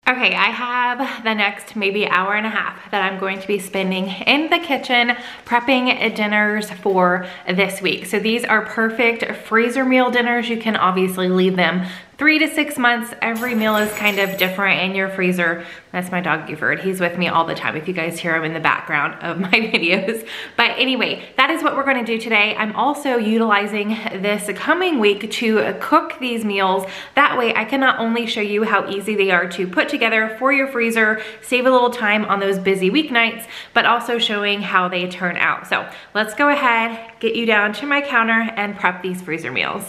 Okay, I have the next maybe hour and a half that I'm going to be spending in the kitchen prepping dinners for this week. So these are perfect freezer meal dinners. You can obviously leave them 3 to 6 months. Every meal is kind of different in your freezer. That's my dog Buford. He's with me all the time if you guys hear him in the background of my videos. But anyway, that is what we're gonna do today. I'm also utilizing this coming week to cook these meals. That way I can not only show you how easy they are to put together for your freezer, save a little time on those busy weeknights, but also showing how they turn out. So let's go ahead, get you down to my counter and prep these freezer meals.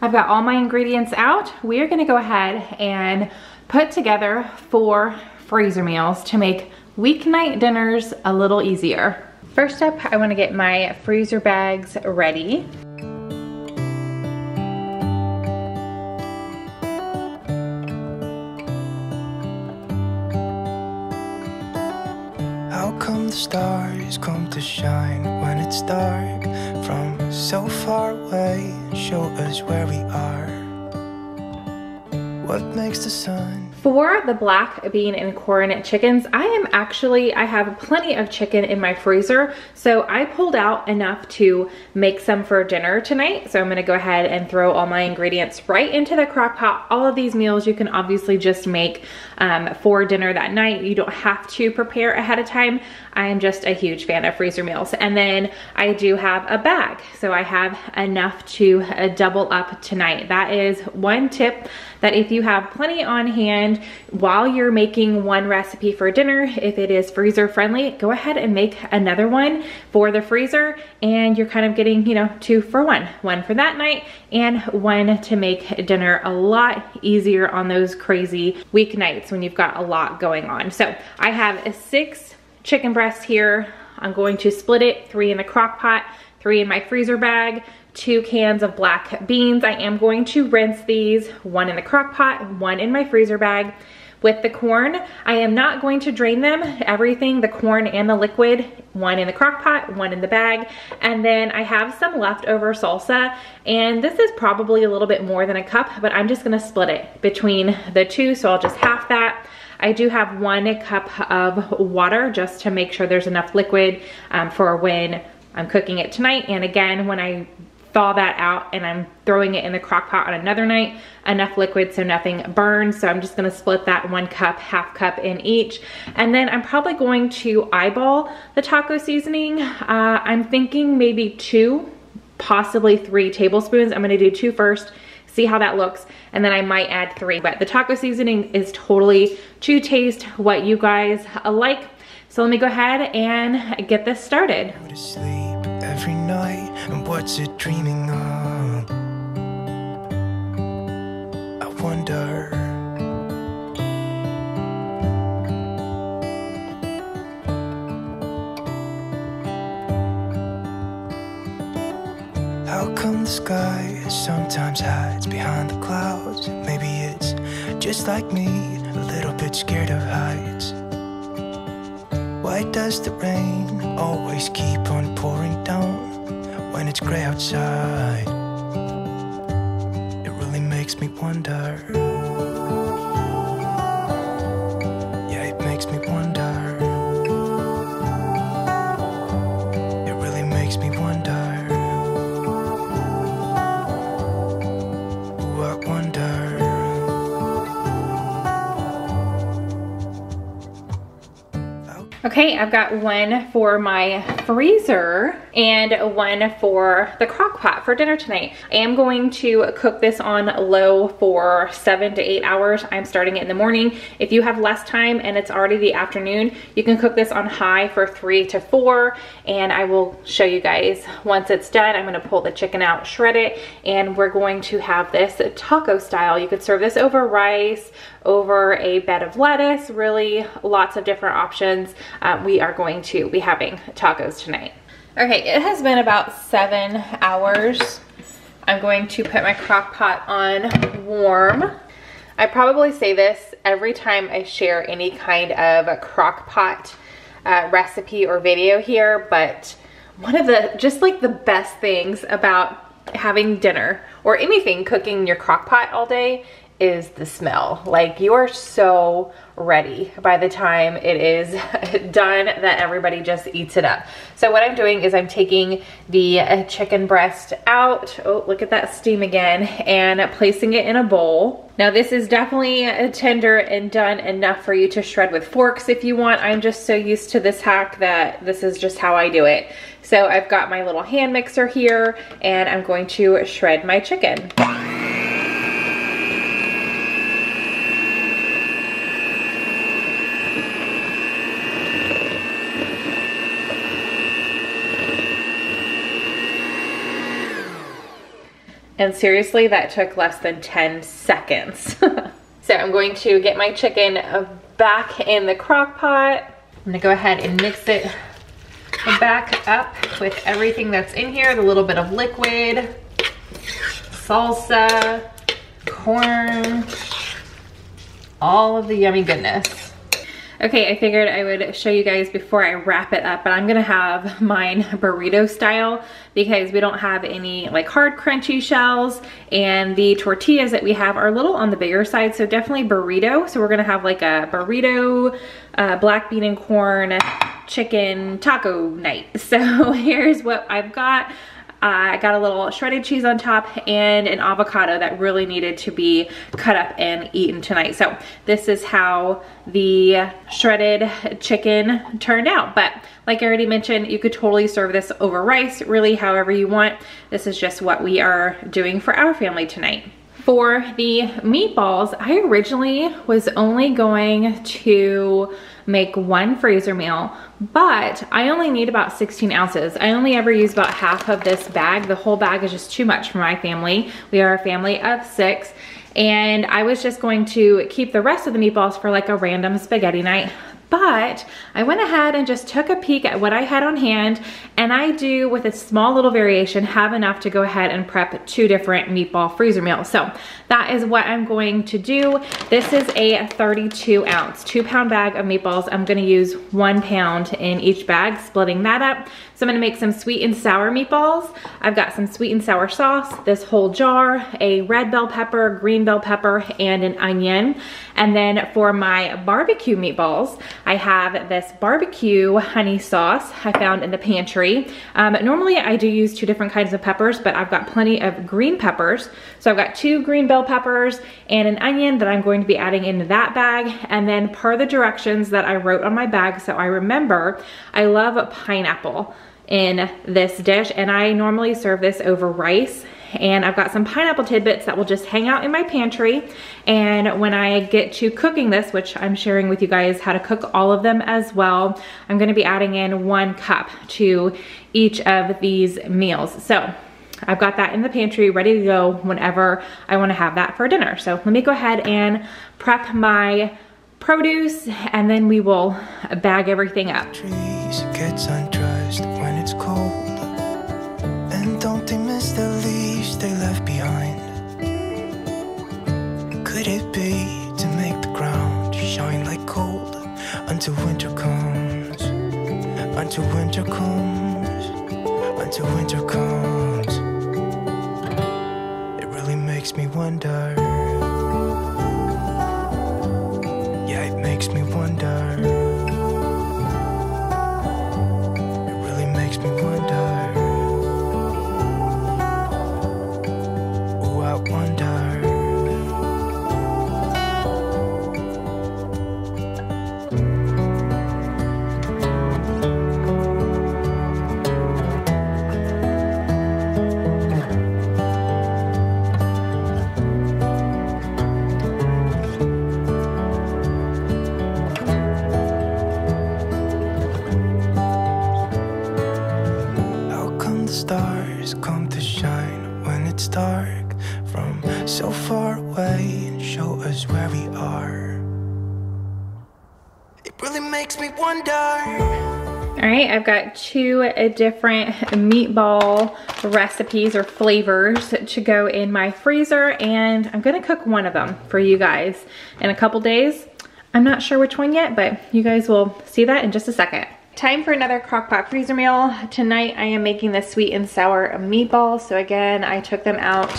I've got all my ingredients out. We are gonna go ahead and put together 4 freezer meals to make weeknight dinners a little easier. First up, I wanna get my freezer bags ready. How come the stars come to shine when it's dark from so far away? Show us where we are. What makes the sun? For the black bean and corn chickens, I have plenty of chicken in my freezer, so I pulled out enough to make some for dinner tonight. So I'm gonna go ahead and throw all my ingredients right into the crock pot. All of these meals you can obviously just make for dinner that night. You don't have to prepare ahead of time. I am just a huge fan of freezer meals. And then I do have a bag, so I have enough to double up tonight. That is one tip, that if you have plenty on hand while you're making one recipe for dinner, if it is freezer friendly, go ahead and make another one for the freezer, and you're kind of getting, 2 for 1. One for that night and one to make dinner a lot easier on those crazy weeknights when you've got a lot going on. So I have 6 chicken breasts here. I'm going to split it, 3 in the crock pot, 3 in my freezer bag, 2 cans of black beans. I am going to rinse these, 1 in the crock pot, 1 in my freezer bag. With the corn, I am not going to drain them, everything, the corn and the liquid, 1 in the crock pot, 1 in the bag. And then I have some leftover salsa, and this is probably a little bit more than a cup, but I'm just gonna split it between the 2, so I'll just half that. I do have 1 cup of water just to make sure there's enough liquid for when I'm cooking it tonight. And again, when I thaw that out and I'm throwing it in the crock pot on another night, enough liquid so nothing burns. So I'm just gonna split that 1 cup, half cup in each. And then I'm probably going to eyeball the taco seasoning. I'm thinking maybe 2, possibly 3 tablespoons. I'm gonna do 2 first, see how that looks, and then I might add 3. But the taco seasoning is totally to taste what you guys like. So let me go ahead and get this started. Go to sleep every night, and what's it dreaming of? I wonder. How come the sky sometimes hides behind the clouds? Maybe it's just like me, a little bit scared of heights. Why does the rain always keep on pouring down when it's gray outside? It really makes me wonder. Yeah, it makes me wonder. It really makes me wonder. Ooh, I wonder. Okay, I've got 1 for my freezer and 1 for the crock pot for dinner tonight. I am going to cook this on low for 7 to 8 hours. I'm starting it in the morning. If you have less time and it's already the afternoon, you can cook this on high for 3 to 4, and I will show you guys once it's done. I'm gonna pull the chicken out, shred it, and we're going to have this taco style. You could serve this over rice, over a bed of lettuce, really lots of different options. We are going to be having tacos tonight. Okay, it has been about 7 hours. I'm going to put my crock pot on warm. I probably say this every time I share any kind of a crock pot recipe or video here, but one of the, just like the best things about having dinner or anything, cooking in your crock pot all day, is the smell. Like, you are so ready by the time it is done that everybody just eats it up. So what I'm doing is I'm taking the chicken breast out. Oh, look at that steam again, and placing it in a bowl. Now this is definitely tender and done enough for you to shred with forks if you want. I'm just so used to this hack that this is just how I do it. So I've got my little hand mixer here, and I'm going to shred my chicken. And seriously, that took less than 10 seconds. So I'm going to get my chicken back in the crock pot. I'm gonna go ahead and mix it back up with everything that's in here, the little bit of liquid, salsa, corn, all of the yummy goodness. Okay, I figured I would show you guys before I wrap it up, but I'm gonna have mine burrito style because we don't have any like hard crunchy shells, and the tortillas that we have are a little on the bigger side, so definitely burrito. So we're gonna have like a burrito, black bean and corn, chicken taco night. So here's what I've got. I got a little shredded cheese on top and an avocado that really needed to be cut up and eaten tonight. So this is how the shredded chicken turned out. But like I already mentioned, you could totally serve this over rice, really however you want. This is just what we are doing for our family tonight. For the meatballs, I originally was only going to make one freezer meal, but I only need about 16 ounces. I only ever use about half of this bag. The whole bag is just too much for my family. We are a family of 6, and I was just going to keep the rest of the meatballs for like a random spaghetti night. But I went ahead and just took a peek at what I had on hand, and I do, with a small little variation, have enough to go ahead and prep 2 different meatball freezer meals. So that is what I'm going to do. This is a 32 ounce, 2-pound bag of meatballs. I'm gonna use 1 pound in each bag, splitting that up. So I'm gonna make some sweet and sour meatballs. I've got some sweet and sour sauce, this whole jar, a red bell pepper, green bell pepper, and an onion. And then for my barbecue meatballs, I have this barbecue honey sauce I found in the pantry. Normally I do use 2 different kinds of peppers, but I've got plenty of green peppers. So I've got 2 green bell peppers and an onion that I'm going to be adding into that bag. And then per the directions that I wrote on my bag, so I remember, I love pineapple in this dish, and I normally serve this over rice. And I've got some pineapple tidbits that will just hang out in my pantry, and when I get to cooking this, which I'm sharing with you guys how to cook all of them as well, I'm going to be adding in 1 cup to each of these meals. So I've got that in the pantry ready to go whenever I want to have that for dinner. So let me go ahead and prep my produce, and then we will bag everything up. Trees gets undressed when it's cold, and don't they miss the leaves they left behind? Could it be to make the ground shine like gold until winter comes, until winter comes, until winter comes? It really makes me wonder. Yeah, it makes me wonder. It really makes me wonder. Ooh, I wonder. Stars come to shine when it's dark from so far away and show us where we are. It really makes me wonder. All right, I've got 2 different meatball recipes or flavors to go in my freezer, and I'm gonna cook one of them for you guys in a couple days. I'm not sure which one yet, but you guys will see that in just a second. Time for another crock-pot freezer meal. Tonight I am making the sweet and sour meatballs. So again, I took them out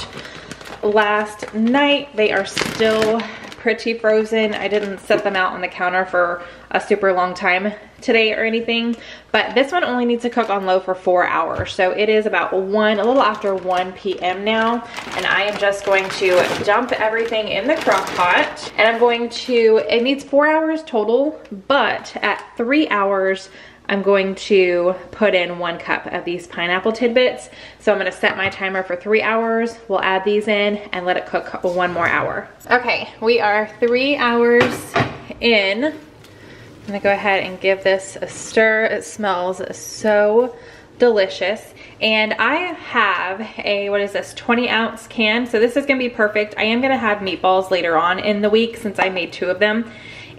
last night. They are still pretty frozen. I didn't set them out on the counter for a super long time today or anything, but this one only needs to cook on low for 4 hours. So it is about a little after 1 p.m. now, and I am just going to dump everything in the crock pot, and I'm going to, it needs 4 hours total, but at 3 hours, I'm going to put in 1 cup of these pineapple tidbits. So I'm gonna set my timer for 3 hours. We'll add these in and let it cook 1 more hour. Okay, we are 3 hours in. I'm gonna go ahead and give this a stir. It smells so delicious. And I have a, what is this, 20-ounce can. So this is gonna be perfect. I am gonna have meatballs later on in the week since I made 2 of them.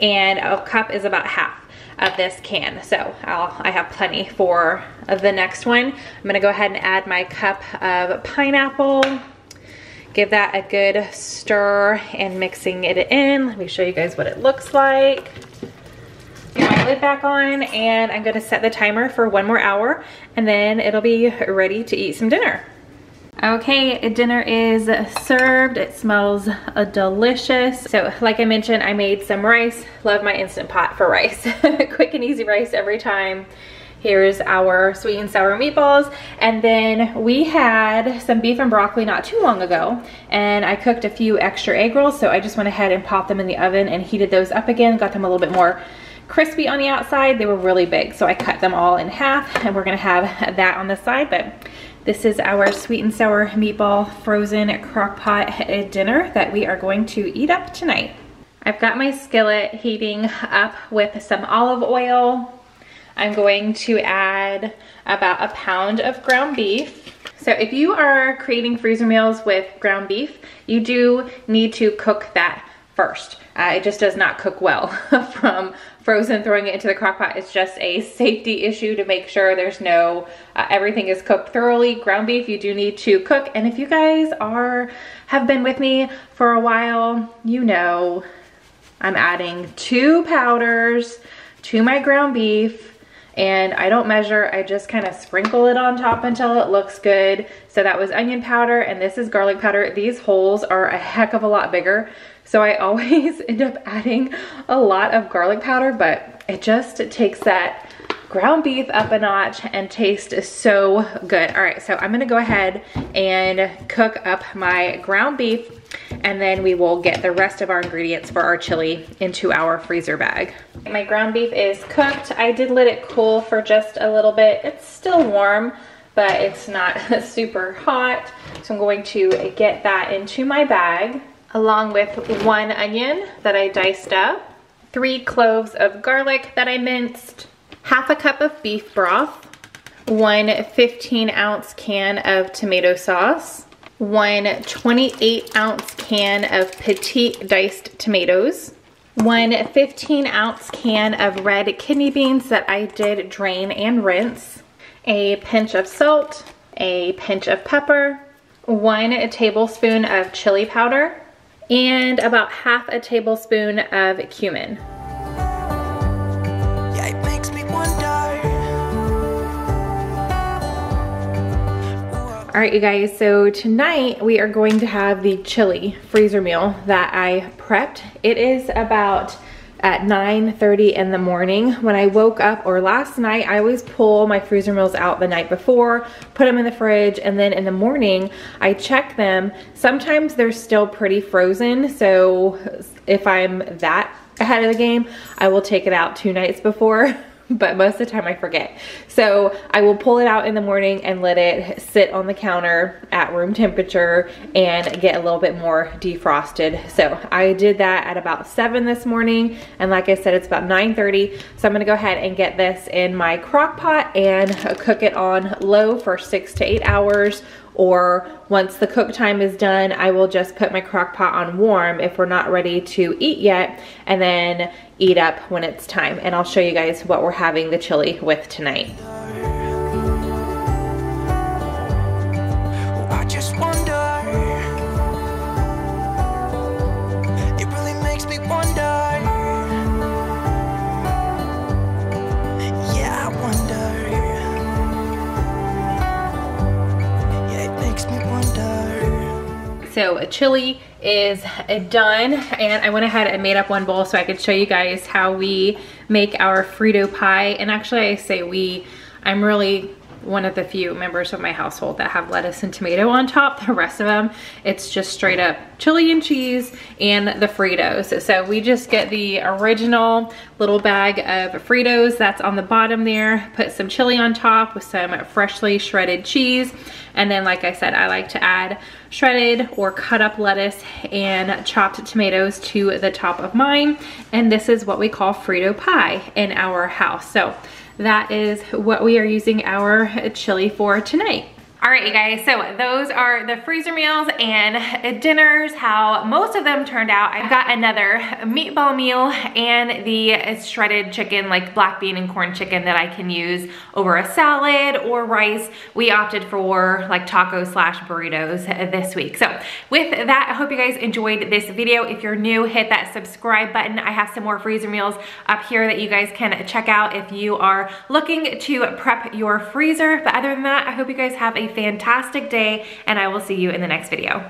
And a cup is about half of this can, so I have plenty for the next one. I'm gonna go ahead and add my cup of pineapple, give that a good stir and mixing it in. Let me show you guys what it looks like. Get my lid back on, and I'm gonna set the timer for 1 more hour, and then it'll be ready to eat some dinner. Okay, dinner is served. It smells delicious. So like I mentioned, I made some rice. Love my Instant Pot for rice. Quick and easy rice every time. Here's our sweet and sour meatballs. And then we had some beef and broccoli not too long ago, and I cooked a few extra egg rolls, so I just went ahead and popped them in the oven and heated those up again, got them a little bit more crispy on the outside. They were really big, so I cut them all in half, and we're gonna have that on the side. But this is our sweet and sour meatball frozen crock pot dinner that we are going to eat up tonight. I've got my skillet heating up with some olive oil. I'm going to add about a pound of ground beef. So if you are creating freezer meals with ground beef, you do need to cook that first. It just does not cook well from frozen, throwing it into the crock pot. It's just a safety issue to make sure there's no, everything is cooked thoroughly. Ground beef, you do need to cook. And if you guys have been with me for a while, you know I'm adding 2 powders to my ground beef, and I don't measure, I just kind of sprinkle it on top until it looks good. So that was onion powder, and this is garlic powder. These holes are a heck of a lot bigger, so I always end up adding a lot of garlic powder, but it just takes that ground beef up a notch and tastes so good. All right, so I'm gonna go ahead and cook up my ground beef, and then we will get the rest of our ingredients for our chili into our freezer bag. My ground beef is cooked. I did let it cool for just a little bit. It's still warm, but it's not super hot. So I'm going to get that into my bag, along with 1 onion that I diced up, 3 cloves of garlic that I minced, half a cup of beef broth, 1 15-ounce can of tomato sauce, 1 28-ounce can of petite diced tomatoes, 1 15-ounce can of red kidney beans that I did drain and rinse, a pinch of salt, a pinch of pepper, 1 tablespoon of chili powder, and about half a tablespoon of cumin. Yeah, it makes me wonder. All right, you guys, so tonight we are going to have the chili freezer meal that I prepped. It is about at 9:30 in the morning. When I woke up, or last night, I always pull my freezer meals out the night before, put them in the fridge, and then in the morning, I check them. Sometimes they're still pretty frozen, so if I'm that ahead of the game, I will take it out 2 nights before. But most of the time I forget. So I will pull it out in the morning and let it sit on the counter at room temperature and get a little bit more defrosted. So I did that at about 7 this morning, and like I said, it's about 9:30. So I'm gonna go ahead and get this in my crock pot and cook it on low for 6 to 8 hours. Or once the cook time is done, I will just put my crock pot on warm if we're not ready to eat yet, and then eat up when it's time. And I'll show you guys what we're having the chili with tonight. I just wonder. It really makes me wonder. Yeah, I wonder. so chili is done, and I went ahead and made up one bowl so I could show you guys how we make our Frito pie. And actually I say we, I'm really one of the few members of my household that have lettuce and tomato on top. The rest of them, it's just straight up chili and cheese and the Fritos. So we just get the original little bag of Fritos that's on the bottom there, put some chili on top with some freshly shredded cheese. And then, like I said, I like to add shredded or cut up lettuce and chopped tomatoes to the top of mine. And this is what we call Frito pie in our house. So that is what we are using our chili for tonight. All right, you guys, so those are the freezer meals and dinners, how most of them turned out. I've got another meatball meal and the shredded chicken, like black bean and corn chicken, that I can use over a salad or rice. We opted for like tacos / burritos this week. So with that, I hope you guys enjoyed this video. If you're new, hit that subscribe button. I have some more freezer meals up here that you guys can check out if you are looking to prep your freezer. But other than that, I hope you guys have a fantastic day, and I will see you in the next video.